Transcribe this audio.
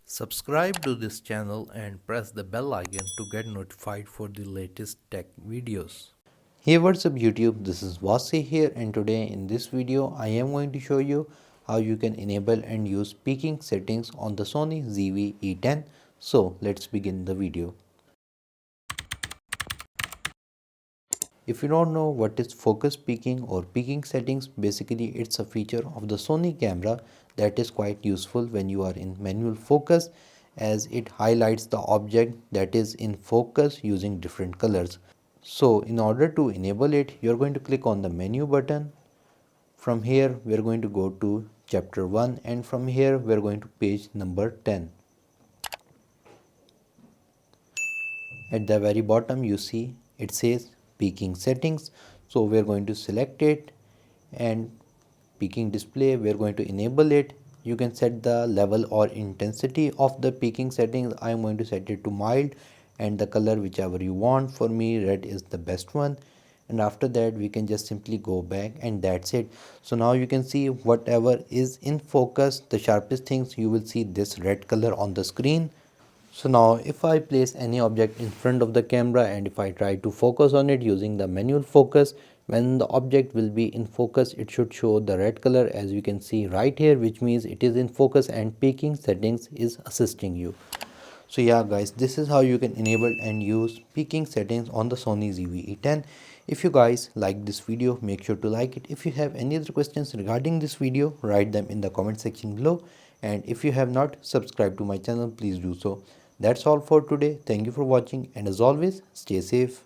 Subscribe to this channel and press the bell icon to get notified for the latest tech videos. Hey, what's up YouTube, this is Wasay here, and today in this video I am going to show you how you can enable and use peaking settings on the Sony ZV-E10. So let's begin the video. If you don't know what is focus peaking or peaking settings, basically it's a feature of the Sony camera that is quite useful when you are in manual focus, as it highlights the object that is in focus using different colors. So in order to enable it, you're going to click on the menu button. From here we're going to go to chapter 1, and from here we're going to page number 10. At the very bottom you see it says peaking settings, so we're going to select it, and peaking display we're going to enable it. You can set the level or intensity of the peaking settings. I am going to set it to mild, and the color whichever you want. For me red is the best one, and after that we can just simply go back, and that's it. So now you can see whatever is in focus, the sharpest things, you will see this red color on the screen. So now if I place any object in front of the camera and if I try to focus on it using the manual focus, when the object will be in focus it should show the red color, as you can see right here, which means it is in focus and peaking settings is assisting you. So yeah guys, this is how you can enable and use peaking settings on the Sony ZV-E10. If you guys like this video, make sure to like it. If you have any other questions regarding this video, write them in the comment section below, and if you have not subscribed to my channel, please do so. That's all for today. Thank you for watching, and as always, stay safe.